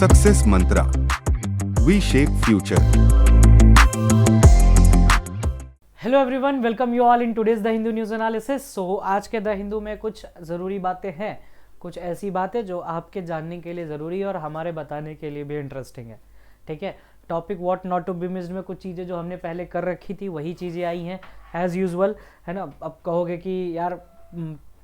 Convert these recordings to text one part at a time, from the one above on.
Success mantra, we shape future. Hello everyone, welcome you all in today's the Hindu news analysis. So आज के the Hindu में कुछ ज़रूरी बातें हैं, कुछ ऐसी बातें जो आपके जानने के लिए ज़रूरी है और हमारे बताने के लिए भी इंटरेस्टिंग है। ठीक है, topic what not to be missed में कुछ चीज़ें जो हमने पहले कर रखी थी वही चीज़ें आई हैं एज़ यूजुअल, है ना। अब कहोगे कि यार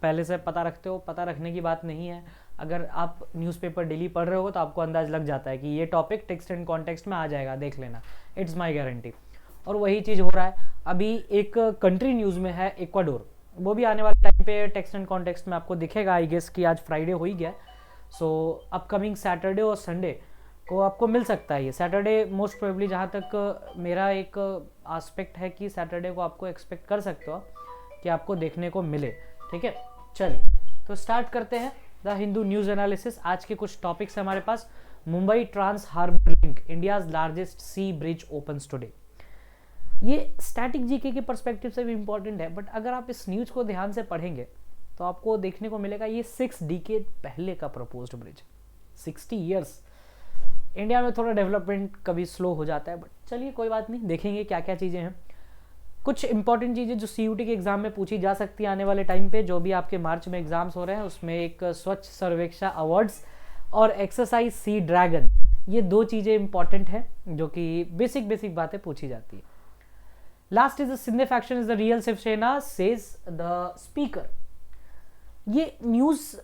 पहले से पता रखते हो, पता रखने की बात नहीं है। अगर आप न्यूज़पेपर डेली पढ़ रहे हो तो आपको अंदाज़ लग जाता है कि ये टॉपिक टेक्स्ट एंड कॉन्टेक्स्ट में आ जाएगा, देख लेना, इट्स माई गारंटी। और वही चीज़ हो रहा है अभी। एक कंट्री न्यूज़ में है इक्वाडोर, वो भी आने वाले टाइम पे टेक्स्ट एंड कॉन्टेक्स्ट में आपको दिखेगा। आई गेस कि आज फ्राइडे हो ही गया, सो अपकमिंग सैटरडे और संडे को आपको मिल सकता है ये। सैटरडे मोस्ट प्रोबेबली, जहाँ तक मेरा एक आस्पेक्ट है कि सैटरडे को आपको एक्सपेक्ट कर सकते हो कि आपको देखने को मिले। ठीक है, चलिए तो स्टार्ट करते हैं द हिंदू न्यूज़ एनालिसिस। आज के कुछ टॉपिक्स हैं हमारे पास। Mumbai trans harbour link, India's largest sea bridge opens today. ये स्टैटिक जीके के पर्सपेक्टिव से भी इंपॉर्टेंट है, बट अगर आप इस न्यूज़ को ध्यान से पढ़ेंगे तो आपको देखने को मिलेगा ये 6 डिकेड पहले का प्रपोज्ड ब्रिज। 60 ईयर्स। इंडिया में थोड़ा डेवलपमेंट कभी स्लो हो जाता है, बट चलिए कोई बात नहीं, देखेंगे क्या क्या चीज़ें हैं। कुछ इंपॉर्टेंट चीज़ें जो सीयूटी के एग्जाम में पूछी जा सकती है आने वाले टाइम पे, जो भी आपके मार्च में एग्जाम्स हो रहे हैं, उसमें एक स्वच्छ सर्वेक्षण अवार्ड्स और एक्सरसाइज सी ड्रैगन, ये 2 चीज़ें इंपॉर्टेंट हैं जो कि बेसिक बातें पूछी जाती है। Last is the Shinde faction is the real Shiv Sena says the speaker. ये न्यूज़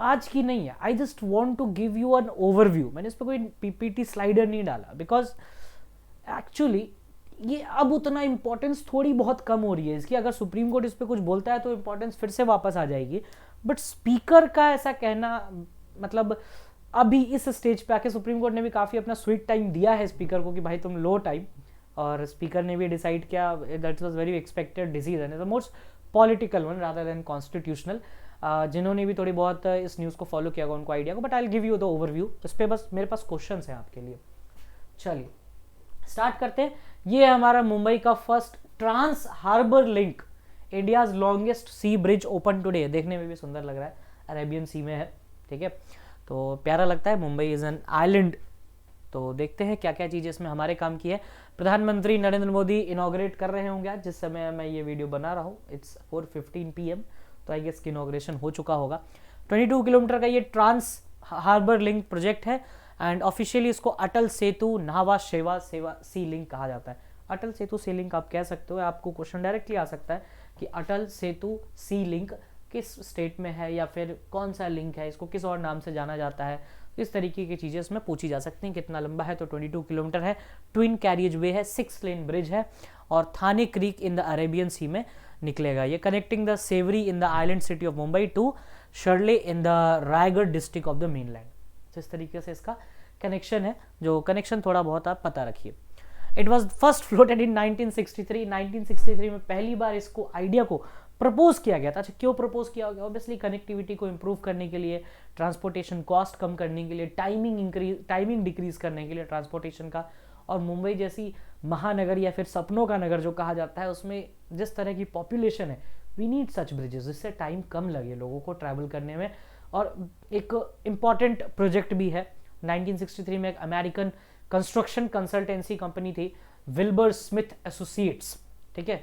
आज की नहीं है। I just want to give you an overview. मैंने इस पर कोई पीपीटी स्लाइडर नहीं डाला, बिकॉज एक्चुअली ये अब उतना इंपॉर्टेंस थोड़ी बहुत कम हो रही है इसकी। अगर सुप्रीम कोर्ट इस पर कुछ बोलता है तो इंपॉर्टेंस फिर से वापस आ जाएगी, बट स्पीकर का ऐसा कहना, मतलब अभी इस स्टेज पे आके सुप्रीम कोर्ट ने भी काफ़ी अपना स्वीट टाइम दिया है स्पीकर को कि भाई तुम लो टाइम, और स्पीकर ने भी डिसाइड किया। That was very expected decision, is the most political one rather than constitutional. जिन्होंने भी थोड़ी बहुत इस न्यूज़ को फॉलो किया उनको आइडिया को, but I will give you the overview. इस पर बस मेरे पास क्वेश्चन हैं आपके लिए। चलिए स्टार्ट करते हैं। ये है हमारा मुंबई का first trans harbour link, India's longest sea bridge open today. देखने में भी सुंदर लग रहा है, अरेबियन सी में है। ठीक है, तो प्यारा लगता है। Mumbai is an island. तो देखते हैं क्या क्या चीज़ें इसमें हमारे काम की है। प्रधानमंत्री नरेंद्र मोदी इनॉग्रेट कर रहे होंगे आज, जिस समय मैं ये वीडियो बना रहा हूँ। इट्स 4:15 PM, तो आई गेस की इनॉग्रेशन हो चुका होगा। 22 किलोमीटर का ये ट्रांस हार्बर लिंक प्रोजेक्ट है, एंड ऑफिशियली इसको अटल सेतु न्हावा सेवा सी लिंक कहा जाता है। अटल सेतु सी लिंक आप कह सकते हो। आपको क्वेश्चन डायरेक्टली आ सकता है कि अटल सेतु सी लिंक किस स्टेट में है, या फिर कौन सा लिंक है, इसको किस और नाम से जाना जाता है। इस तरीके की चीज़ें इसमें पूछी जा सकती हैं। कितना लंबा है, तो 22 किलोमीटर है। ट्विन कैरियज वे है, 6 लेन ब्रिज है, और Thane creek in the Arabian sea में निकलेगा। ये connecting the Sewri in the island city of Mumbai to Chirle in the Raigad district of the mainland. इस तरीके से इसका कनेक्शन है, जो कनेक्शन थोड़ा बहुत आप पता रखिए। इट वॉज फर्स्ट फ्लोटेड इन 1963। 1963 में पहली बार इसको आइडिया को प्रपोज किया गया था। अच्छा, क्यों प्रपोज किया गया? ऑब्वियसली कनेक्टिविटी को इंप्रूव करने के लिए, ट्रांसपोर्टेशन कॉस्ट कम करने के लिए, टाइमिंग डिक्रीज करने के लिए ट्रांसपोर्टेशन का। और मुंबई जैसी महानगर या फिर सपनों का नगर जो कहा जाता है, उसमें जिस तरह की पॉपुलेशन है, वी नीड सच ब्रिजेस, जिससे टाइम कम लगे लोगों को ट्रैवल करने में। और एक इम्पॉर्टेंट प्रोजेक्ट भी है। 1963 में एक अमेरिकन कंस्ट्रक्शन कंसल्टेंसी कंपनी थी, विल्बर स्मिथ एसोसिएट्स। ठीक है,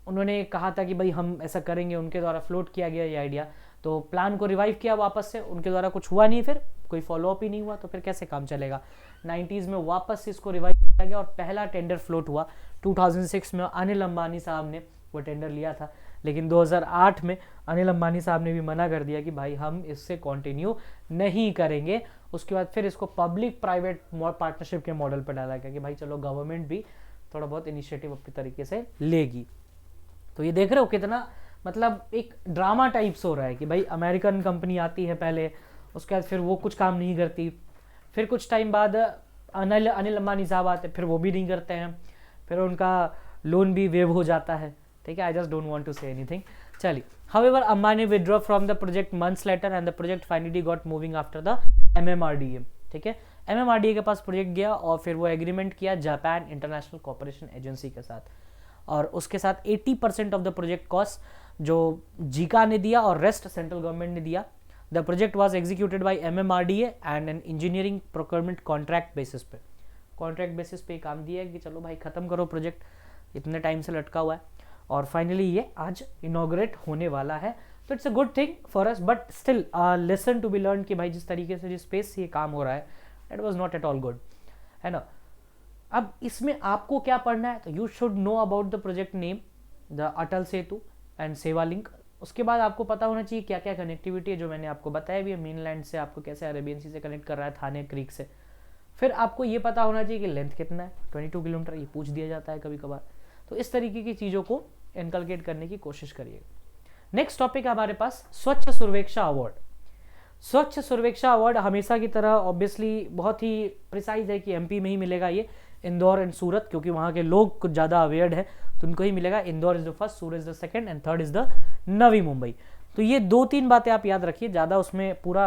उन्होंने कहा था कि भाई हम ऐसा करेंगे, उनके द्वारा फ्लोट किया गया ये आइडिया। तो प्लान को रिवाइव किया वापस से, उनके द्वारा कुछ हुआ नहीं, फिर कोई फॉलोअप ही नहीं हुआ, तो फिर कैसे काम चलेगा। 90s में वापस से इसको रिवाइव किया गया, और पहला टेंडर फ्लोट हुआ 2006 में। अनिल अंबानी साहब ने वो टेंडर लिया था, लेकिन 2008 में अनिल अंबानी साहब ने भी मना कर दिया कि भाई हम इससे कंटिन्यू नहीं करेंगे। उसके बाद फिर इसको पब्लिक प्राइवेट पार्टनरशिप के मॉडल पर डाला गया कि भाई चलो गवर्नमेंट भी थोड़ा बहुत इनिशिएटिव अपने तरीके से लेगी। तो ये देख रहे हो कितना, मतलब एक ड्रामा टाइप्स हो रहा है कि भाई अमेरिकन कंपनी आती है पहले, उसके बाद फिर वो कुछ काम नहीं करती, फिर कुछ टाइम बाद अनिल अंबानी साहब आते, फिर वो भी नहीं करते हैं, फिर उनका लोन भी वेव हो जाता है। ठीक है, I just don't want to say anything. चलिए, however Ambani withdraw from the project months later, and the project finally got moving after the MMRDA। ठीक है, MMRDA के पास प्रोजेक्ट गया, और फिर वो एग्रीमेंट किया जापान इंटरनेशनल कोऑपरेशन एजेंसी के साथ, और उसके साथ 80% ऑफ द प्रोजेक्ट कॉस्ट जो जीका ने दिया और रेस्ट सेंट्रल गवर्नमेंट ने दिया। The project was executed by MMRDA and an engineering procurement contract basis पे, कॉन्ट्रैक्ट बेसिस पे काम दिया है कि चलो भाई खत्म करो प्रोजेक्ट, इतने टाइम से लटका हुआ है, और फाइनली ये आज इनॉग्रेट होने वाला है। तो it's a good thing for us, but still lesson to be learn कि भाई जिस तरीके से जिस स्पेस से ये काम हो रहा है that was not at all good, है ना। अब इसमें आपको क्या पढ़ना है, तो you should know about the project name, the Atal Setu and सेवा लिंक। उसके बाद आपको पता होना चाहिए क्या क्या कनेक्टिविटी है, जो मैंने आपको बताया भी है, मेनलैंड से आपको कैसे अरेबियन सी से कनेक्ट कर रहा है, थाने क्रीक से। फिर आपको ये पता होना चाहिए कि लेंथ कितना है, 22 किलोमीटर, ये पूछ दिया जाता है कभी कभार। तो इस तरीके की चीज़ों को इनकलकेट करने की कोशिश करिएगा। नेक्स्ट टॉपिक है हमारे पास स्वच्छ सर्वेक्षण अवार्ड। स्वच्छ सर्वेक्षण अवार्ड हमेशा की तरह ऑब्वियसली बहुत ही प्रिसाइज है कि MP में ही मिलेगा ये, इंदौर एंड सूरत, क्योंकि वहाँ के लोग कुछ ज़्यादा अवेयर्ड है तो उनको ही मिलेगा। Indore is the first, Surat is the second and third is the Navi Mumbai. तो ये 2-3 बातें आप याद रखिए, ज़्यादा उसमें पूरा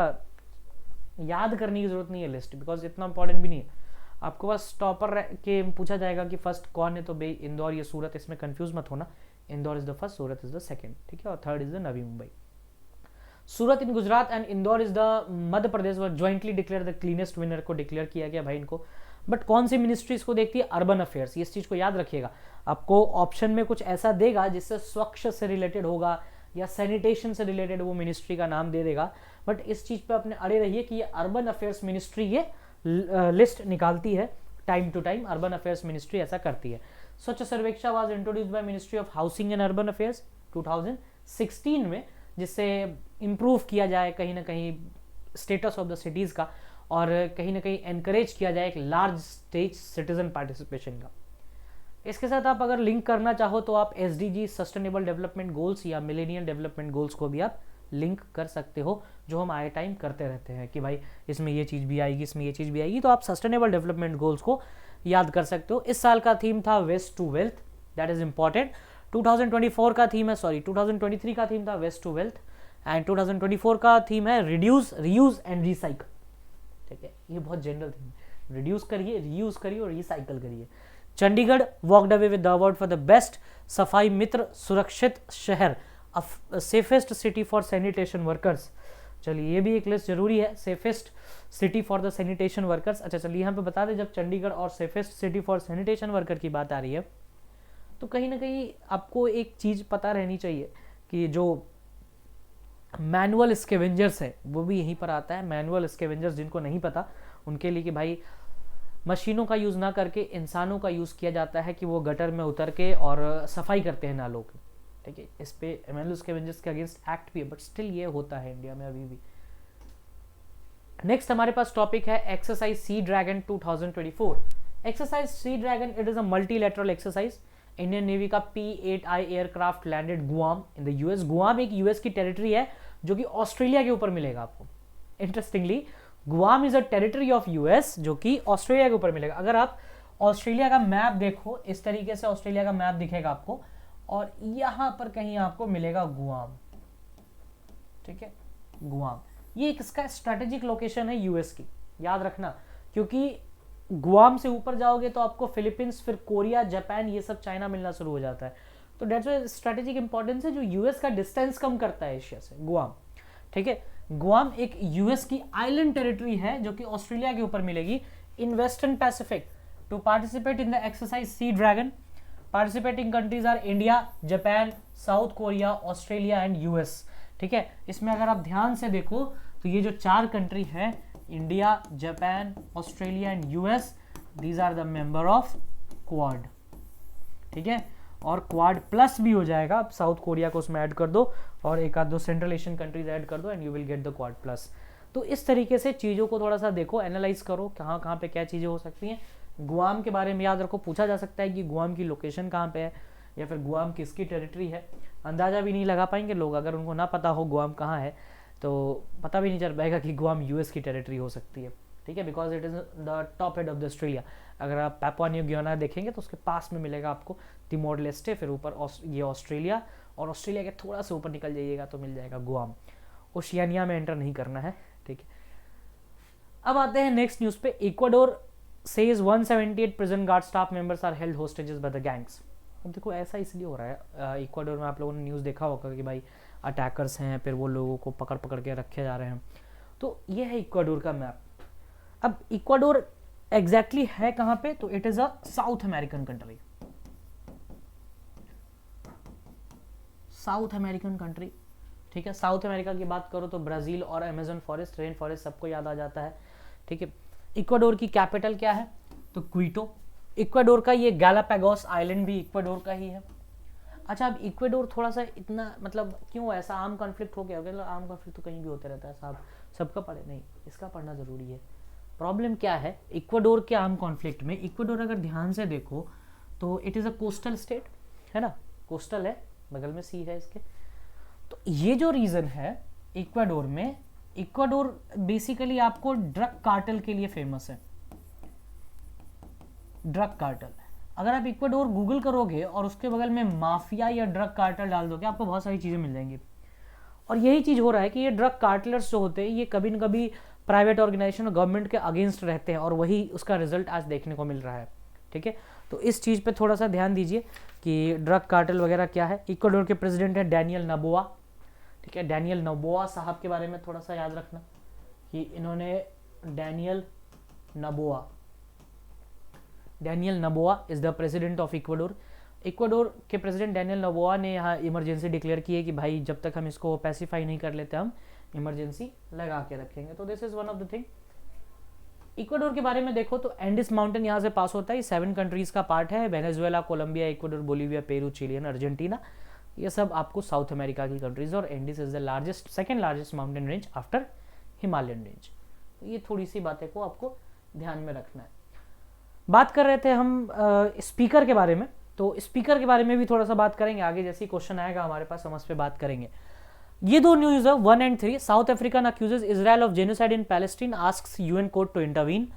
याद करने की जरूरत नहीं है लिस्ट, बिकॉज इतना इंपॉर्टेंट भी नहीं है। आपको बस टॉपर के पूछा जाएगा कि फर्स्ट कौन है, तो भाई इंदौर या सूरत, इसमें कंफ्यूज मत होना। Indore is the first, Surat is the second, ठीक है, और third is the Navi Mumbai. Surat in Gujarat and Indore is the Madhya Pradesh were jointly declare the cleanest winner को डिक्लेयर किया गया भाई इनको। बट कौन सी मिनिस्ट्री इसको देखती है, अर्बन अफेयर्स। इस चीज को याद रखिएगा, आपको ऑप्शन में कुछ ऐसा देगा जिससे स्वच्छ से रिलेटेड होगा या सैनिटेशन से रिलेटेड वो मिनिस्ट्री का नाम दे देगा, बट इस चीज पे अपने अड़े रहिए कि ये अर्बन अफेयर्स मिनिस्ट्री ये लिस्ट निकालती है time to time, urban affairs ministry ऐसा करती है। Swachh Survekshan was introduced by ministry of housing and urban affairs 2016 में, जिससे इम्प्रूव किया जाए कहीं ना कहीं स्टेटस ऑफ द सिटीज का, और कहीं ना कहीं एनकरेज किया जाए एक लार्ज स्टेज सिटीजन पार्टिसिपेशन का। इसके साथ आप अगर लिंक करना चाहो तो आप SDG सस्टेनेबल डेवलपमेंट गोल्स या मिलेनियल डेवलपमेंट गोल्स को भी आप लिंक कर सकते हो, जो हम आए टाइम करते रहते हैं कि भाई इसमें ये चीज़ भी आएगी, इसमें ये चीज़ भी आएगी, तो आप सस्टेनेबल डेवलपमेंट गोल्स को याद कर सकते हो। इस साल का थीम था waste to wealth, that is important. 2024 का थीम है, 2023 का थीम था वेस्ट टू वेल्थ, एंड 2024 का थीम है रिड्यूस, रीयूज एंड रिसाइकल। ठीक है, ये बहुत जनरल थीम है, रिड्यूस करिए, रीयूज करिए और रिसाइकल करिए। Chandigarh walked away with the award for the best सफाई मित्र सुरक्षित शहर, safest city for sanitation workers. चलिए ये भी एक लिस्ट जरूरी है, safest city for the sanitation workers. अच्छा चलिए यहाँ पे बता दें, जब चंडीगढ़ और safest city for sanitation worker की बात आ रही है तो कहीं ना कहीं आपको एक चीज़ पता रहनी चाहिए कि जो मैनुअल स्केवेंजर्स है वो भी यहीं पर आता है। मैनुअल स्केवेंजर्स जिनको नहीं पता उनके लिए कि भाई मशीनों का यूज़ ना करके इंसानों का यूज़ किया जाता है कि वो गटर में उतर के और सफाई करते हैं नालों की। ठीक है, इस पे मैनुअल स्केवेंजर्स के अगेंस्ट एक्ट भी है, बट स्टिल ये होता है इंडिया में अभी भी। नेक्स्ट हमारे पास टॉपिक है exercise sea dragon 2024। Exercise sea dragon, it is a multilateral exercise. Indian navy का P-8I aircraft landed Guam in the US. Guam एक यूएस की टेरिटरी है जो कि ऑस्ट्रेलिया के ऊपर मिलेगा आपको। Interestingly Guam is a territory of US जो कि ऑस्ट्रेलिया के ऊपर मिलेगा। अगर आप ऑस्ट्रेलिया का मैप देखो, इस तरीके से ऑस्ट्रेलिया का मैप दिखेगा आपको, और यहां पर कहीं आपको मिलेगा गुआम। ठीक है, गुआम ये इसका स्ट्रेटेजिक लोकेशन है यूएस की, याद रखना, क्योंकि गुआम से ऊपर जाओगे तो आपको फिलीपींस, फिर कोरिया, जापान, ये सब चाइना मिलना शुरू हो जाता है। तो डेट्स व्हाई स्ट्रेटेजिक इंपॉर्टेंस है, जो यूएस का डिस्टेंस कम करता है एशिया से, गुआम। ठीक है, गुआम एक यूएस की आइलैंड टेरिटरी है जो कि ऑस्ट्रेलिया के ऊपर मिलेगी in western Pacific. To participate in the exercise sea dragon, participating countries are India, Japan, South Korea, Australia and US. ठीक है, इसमें अगर आप ध्यान से देखो तो ये जो 4 कंट्री है, India, Japan, Australia and US, these are the member of Quad. ठीक है, और क्वाड प्लस भी हो जाएगा, आप साउथ कोरिया को उसमें ऐड कर दो और एक आध दो सेंट्रल एशियन कंट्रीज ऐड कर दो and you will get the quad plus. तो इस तरीके से चीज़ों को थोड़ा सा देखो, एनालाइज करो कहाँ कहाँ पे क्या चीज़ें हो सकती हैं। गुआम के बारे में याद रखो, पूछा जा सकता है कि गुआम की लोकेशन कहाँ पे है या फिर गुआम किसकी टेरिटरी है। अंदाज़ा भी नहीं लगा पाएंगे लोग, अगर उनको ना पता हो गुआम कहाँ है तो पता भी नहीं चल पाएगा कि गुआम यूएस की टेरिटरी हो सकती है। ठीक है, because it is the top head of the Australia. अगर आप पापुआ न्यू गियाना देखेंगे तो उसके पास में मिलेगा आपको तिमोर लेस्टे, फिर ऊपर ये ऑस्ट्रेलिया, और ऑस्ट्रेलिया के थोड़ा सा ऊपर निकल जाइएगा तो मिल जाएगा गुआम। ओशियानिया में एंटर नहीं करना है। ठीक है, अब आते हैं नेक्स्ट न्यूज़ पे। Ecuador says 178 prison guard staff members are held hostages by the gangs. अब देखो ऐसा इसलिए हो रहा है इक्वाडोर में, आप लोगों ने न्यूज़ देखा होगा कि भाई अटैकर्स हैं, फिर वो लोगों को पकड़ पकड़ के रखे जा रहे हैं। तो ये है इक्वाडोर का मैप। अब इक्वाडोर एग्जैक्टली है कहाँ पे, तो it is a south American country, south American country, ठीक है। साउथ अमेरिका की बात करो तो ब्राजील और अमेजन फॉरेस्ट, रेन फॉरेस्ट सबको याद आ जाता है, ठीक है। इक्वाडोर की कैपिटल क्या है, तो क्विटो। इक्वाडोर का ये गैलापागोस आइलैंड भी इक्वाडोर का ही है। अच्छा, अब इक्वाडोर थोड़ा सा इतना मतलब क्यों ऐसा आम कॉन्फ्लिक्ट हो गया, मतलब आम कॉन्फ्लिक्ट तो कहीं भी होते रहता है साहब, सबका पढ़े नहीं, इसका पढ़ना जरूरी है। प्रॉब्लम क्या है इक्वाडोर के आम कॉन्फ्लिक्ट में, इक्वाडोर अगर ध्यान से देखो तो it is a coastal state, है ना, कोस्टल है, बगल में सी है इसके। तो ये जो रीजन है इक्वाडोर में, इक्वाडोर बेसिकली आपको ड्रग कार्टेल के लिए फेमस है, ड्रग कार्टेल। अगर आप इक्वाडोर गूगल करोगे और उसके बगल में माफिया या ड्रग कार्टेल डाल दोगे, आपको बहुत सारी चीज़ें मिल जाएंगी। और यही चीज़ हो रहा है कि ये ड्रग कार्टेलर्स जो होते हैं ये कभी न कभी प्राइवेट ऑर्गेनाइजेशन और गवर्नमेंट के अगेंस्ट रहते हैं, और वही उसका रिजल्ट आज देखने को मिल रहा है, ठीक है। तो इस चीज़ पे थोड़ा सा ध्यान दीजिए कि ड्रग कार्टेल वगैरह क्या है। इक्वाडोर के प्रेसिडेंट है डैनियल नबोआ, ठीक है। डैनियल नबोआ साहब के बारे में थोड़ा सा याद रखना कि इन्होंने Daniel Noboa is the president of Ecuador. Ecuador के प्रेसिडेंट डैनियल नबोआ ने यहाँ इमरजेंसी डिक्लेयर की है कि भाई जब तक हम इसको पैसिफाई नहीं कर लेते हम इमरजेंसी लगा के रखेंगे। तो this is one of the thing. Ecuador के बारे में देखो तो एंडिस माउंटेन यहाँ से पास होता है, 7 कंट्रीज का पार्ट है, Venezuela, Colombia, Ecuador, Bolivia, Peru, Chile and Argentina, ये सब आपको साउथ अमेरिका की कंट्रीज। और Andes is the largest, second largest mountain range after Himalayan range. तो ये थोड़ी सी बातें को आपको ध्यान में रखना है। बात कर रहे थे हम स्पीकर के बारे में, तो स्पीकर के बारे में भी थोड़ा सा बात करेंगे आगे, जैसे क्वेश्चन आएगा हमारे पास हम उस पर बात करेंगे। ये दो न्यूज है 1 and 3। South African accuses Israel of genocide in Palestine, asks UN court to intervene.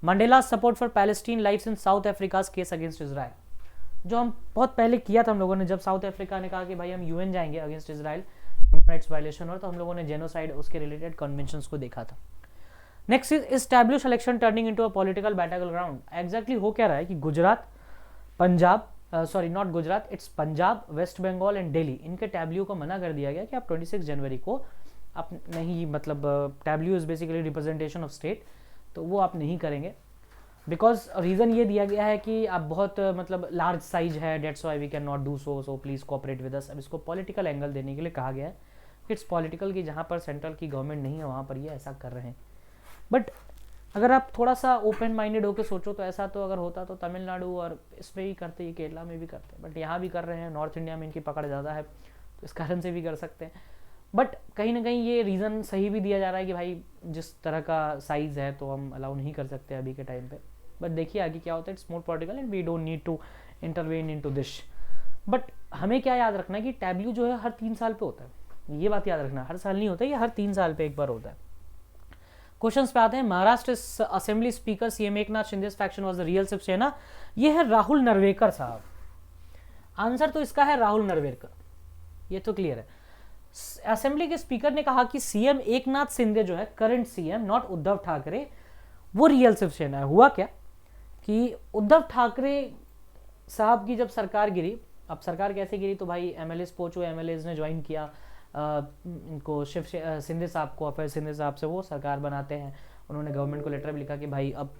Mandela support for Palestine lives in South Africa's case against Israel, जो हम बहुत पहले किया था हम लोगों ने, जब साउथ अफ्रीका ने कहा कि भाई हम यूएन जाएंगे against Israel, human rights violation, और तो हम लोगों ने जेनोसाइड उसके रिलेटेड कन्वेंशंस को देखा था। Next is establish election turning into a political battle ground. Exactly हो क्या रहा है कि Gujarat, Punjab, sorry not Gujarat, it's Punjab, West Bengal and Delhi, इनके टैब्ल्यू को मना कर दिया गया कि आप 26 जनवरी को आप नहीं, मतलब Tableau is basically representation of state, तो वो आप नहीं करेंगे। बिकॉज रीज़न ये दिया गया है कि आप बहुत मतलब लार्ज साइज है, that's why we can not do so please cooperate with us. अब इसको पॉलिटिकल एंगल देने के लिए कहा गया है, इट्स पॉलिटिकल कि जहाँ पर सेंट्रल की गवर्नमेंट नहीं है वहाँ पर ये ऐसा कर रहे हैं। बट अगर आप थोड़ा सा ओपन माइंडेड होकर सोचो तो ऐसा तो अगर होता तो तमिलनाडु और इसमें ही करते, ये केरला में भी करते हैं, बट यहाँ भी कर रहे हैं, नॉर्थ इंडिया में इनकी पकड़ ज़्यादा है तो इस कारण से भी कर सकते हैं। बट कहीं ना कहीं ये रीज़न सही भी दिया जा रहा है कि भाई जिस तरह का साइज़ है तो हम अलाउ नहीं कर सकते अभी के टाइम पे। बट देखिए आगे क्या होता है, it's more political and we don't need to intervene into this. But हमें क्या याद रखना है कि टैब्ल्यू जो है हर 3 साल पे होता है, ये बात याद रखना, हर साल नहीं होता, ये हर 3 साल पे एक बार होता है। क्वेश्चंस पे आते हैं। Maharashtra assembly speaker CM Eknath Shinde's faction was the real Shiv Sena. ये है राहुल नरवेकर साहब। आंसर तो इसका है राहुल नरवेकर, ये तो क्लियर है। असेंबली के स्पीकर ने कहा कि सीएम एकनाथ शिंदे जो है current CM, not Uddhav Thackeray, वो रियल शिवसेना है। हुआ क्या कि उद्धव ठाकरे साहब की जब सरकार गिरी, अब सरकार कैसे गिरी तो भाई एमएलएस पोचो एमएलएस ने ज्वाइन किया इनको, शिंदे साहब को, फिर शिंदे साहब से वो सरकार बनाते हैं। उन्होंने गवर्नमेंट को लेटर भी लिखा कि भाई अब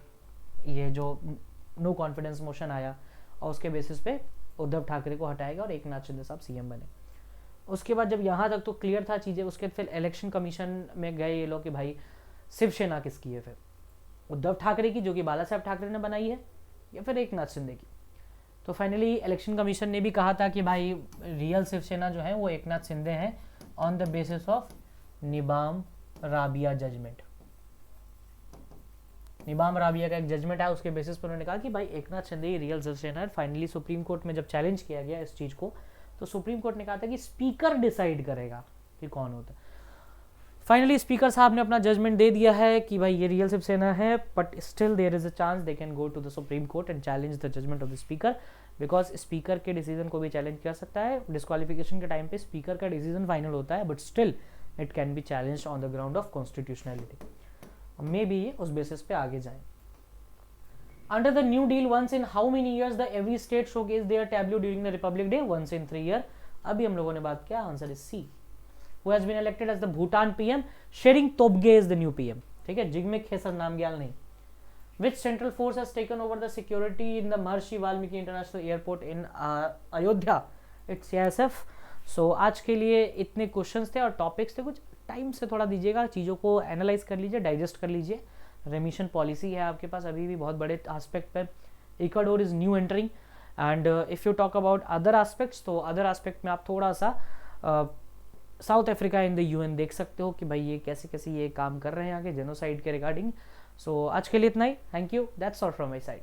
ये जो नो कॉन्फिडेंस मोशन आया और उसके बेसिस पे उद्धव ठाकरे को हटाएगा और एकनाथ शिंदे साहब सीएम बने। उसके बाद जब यहाँ तक तो क्लियर था चीज़ें, उसके फिर इलेक्शन कमीशन में गए ये लोग कि भाई शिवसेना किसकी है, फिर उद्धव ठाकरे की जो कि बाला साहब ठाकरे ने बनाई है या फिर एकनाथ शिंदे की। तो फाइनली इलेक्शन कमीशन ने भी कहा था कि भाई रियल शिवसेना जो है वो एकनाथ शिंदे हैं on the basis of Nabam Rebia judgment. Nabam Rebia का एक जजमेंट है, उसके बेसिस पर उन्होंने कहा कि भाई एकनाथ शिंदे ही रियल शिवसेना है। फाइनली सुप्रीम कोर्ट में जब चैलेंज किया गया इस चीज़ को तो सुप्रीम कोर्ट ने कहा था कि स्पीकर डिसाइड करेगा कि कौन होता है। फाइनली स्पीकर साहब ने अपना जजमेंट दे दिया है कि भाई ये रियल शिवसेना है, but still there is a chance they can go to the supreme court and challenge the judgement of the speaker, because speaker के डिसीजन को भी चैलेंज कर सकता है। डिस्क्वालिफिकेशन के टाइम पे स्पीकर का डिसीजन फाइनल होता है, but still it can be challenge on the ground of constitutionality. May be ये उस बेसिस पे आगे जाए। Under the New Deal, once in how many years the every state showcase their tableau during the Republic Day? Once in 3 years. अभी हम लोगों ने बात किया, answer is C, who has been elected as the Bhutan PM, Tshering Tobgay is the new PM, ठीक है, जिग्मे खेसर नामग्याल नहीं। Which central force has taken over the security in the Maharishi Valmiki International Airport in Ayodhya? It's CISF. So आज के लिए इतने questions थे और topics थे, कुछ टाइम से थोड़ा दीजिएगा, चीज़ों को एनालाइज कर लीजिए, डाइजेस्ट कर लीजिए। रेमिशन पॉलिसी है आपके पास अभी भी बहुत बड़े एस्पेक्ट पे, Ecuador is new entering, and if you talk about other aspects, तो अदर एस्पेक्ट में आप थोड़ा सा south Africa in the UN देख सकते हो कि भाई ये कैसे कैसे ये काम कर रहे हैं आगे जेनोसाइड के रिगार्डिंग। सो आज के लिए इतना ही, thank you, that's all from my side.